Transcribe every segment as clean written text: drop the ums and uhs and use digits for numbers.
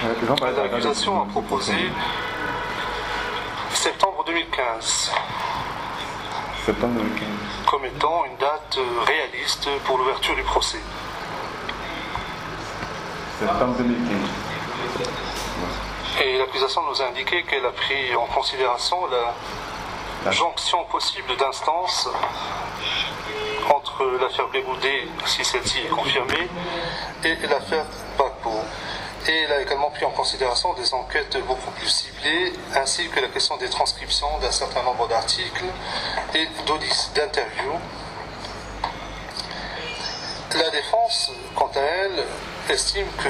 L'accusation a proposé septembre 2015 comme étant une date réaliste pour l'ouverture du procès. Septembre 2015. Et l'accusation nous a indiqué qu'elle a pris en considération la jonction possible d'instances entre l'affaire Blé-Goudé, si celle-ci est confirmée, et l'affaire Gbagbo. Et elle a également pris en considération des enquêtes beaucoup plus ciblées, ainsi que la question des transcriptions d'un certain nombre d'articles et d'interviews. La défense, quant à elle, estime que,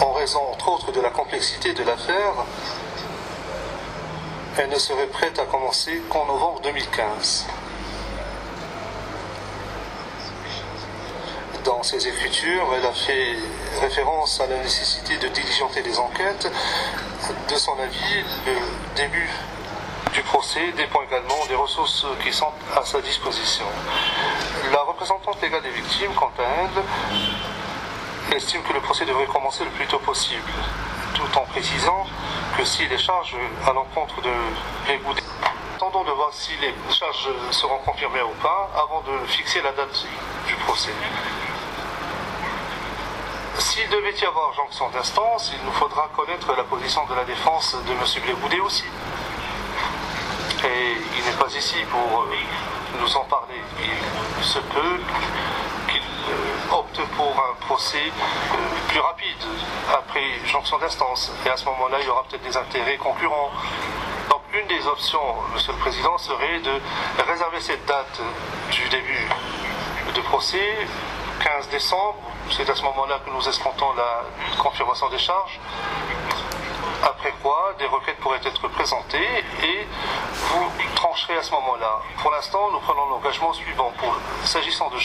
en raison entre autres de la complexité de l'affaire, elle ne serait prête à commencer qu'en novembre 2015. Dans ses écritures, elle a fait référence à la nécessité de diligenter les enquêtes. De son avis, le début du procès dépend également des ressources qui sont à sa disposition. La représentante légale des victimes, quant à elle, estime que le procès devrait commencer le plus tôt possible, tout en précisant que si les charges à l'encontre de Blé-Goudé, attendons de voir si les charges seront confirmées ou pas avant de fixer la date du procès. S'il devait y avoir jonction d'instance, il nous faudra connaître la position de la défense de M. Blé-Goudé aussi. Et il n'est pas ici pour nous en parler. Il se peut qu'il opte pour un procès plus rapide après jonction d'instance. Et à ce moment-là, il y aura peut-être des intérêts concurrents. Donc une des options, Monsieur le Président, serait de réserver cette date du début de procès, 15 décembre. C'est à ce moment-là que nous escomptons la confirmation des charges. Après quoi, des requêtes pourraient être présentées et vous trancherez à ce moment-là. Pour l'instant, nous prenons l'engagement suivant. S'agissant de